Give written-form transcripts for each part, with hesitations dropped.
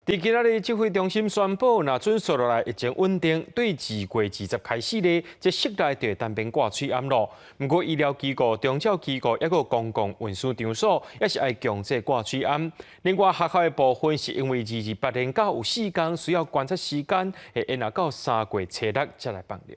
伫今仔日指挥中心宣布，若准续落来疫情稳定，对2月20开始呢，这室内就会单边挂嘴暗咯。不过医疗机构、宗教机构抑个公共运输场所，也是爱强制挂嘴暗。另外，学校的部分是因为28连假有4天需要观察时间，会延到3月初6才来办理。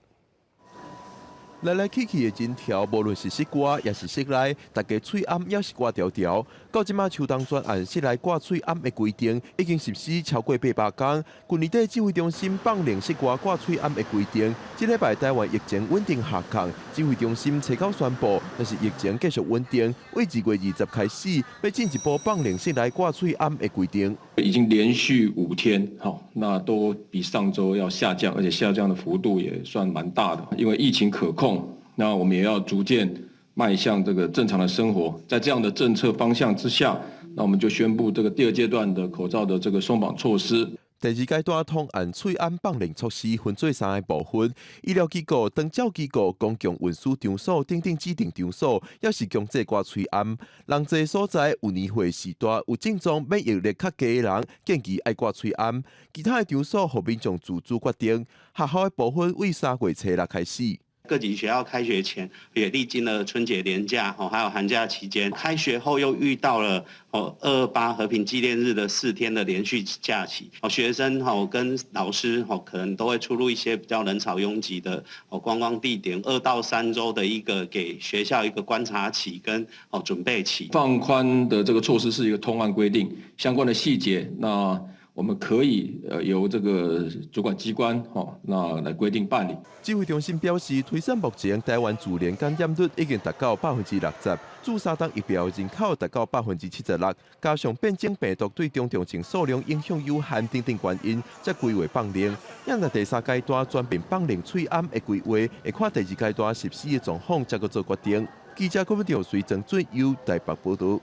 来来去去的人潮，无论是室外也是室内，大家嘴暗也是挂条条。到即马秋冬专案室内挂嘴暗的规定已经实施超过800天。去年底指挥中心放令室外挂嘴暗的规定，这礼拜台湾疫情稳定下降，指挥中心初稿宣布，若是疫情继续稳定，为2月20开始要进一步放令室内挂嘴暗的规定。已经连续5天，那都比上周要下降，而且下降的幅度也算蛮大的。因为疫情可控，那我们也要逐渐迈向这个正常的生活。在这样的政策方向之下，那我们就宣布这个第2阶段的口罩的这个松绑措施。第2阶段通按喙暗放令措施分做3个部分，医疗机构、宗教机构、公共运输场所等等指定场所，也是强制挂喙暗。人侪所在有年岁时代有症状免疫力较低的人，建议爱挂喙暗。其他的场所，互民众自主决定。学校的部分为3月初6开始。各级学校开学前也历经了春节连假，还有寒假期间，开学后又遇到了228和平纪念日的4天的连续假期，学生跟老师可能都会出入一些比较人潮拥挤的观光地点，2到3周的一个给学校一个观察期跟准备期。放宽的这个措施是一个通案规定，相关的细节那。我们可以由这个主管机关那来规定办理。指挥中心表示，推算目前台湾自然感染率已经达到60%，注射当疫苗人口达到76%，加上变种病毒对中重症数量影响有限等等原因，才规划放令。因在第3阶段全面放令喙暗的规划，会看第2阶段实施的状况，才个做决定。记者郭文条随郑俊佑台北报道。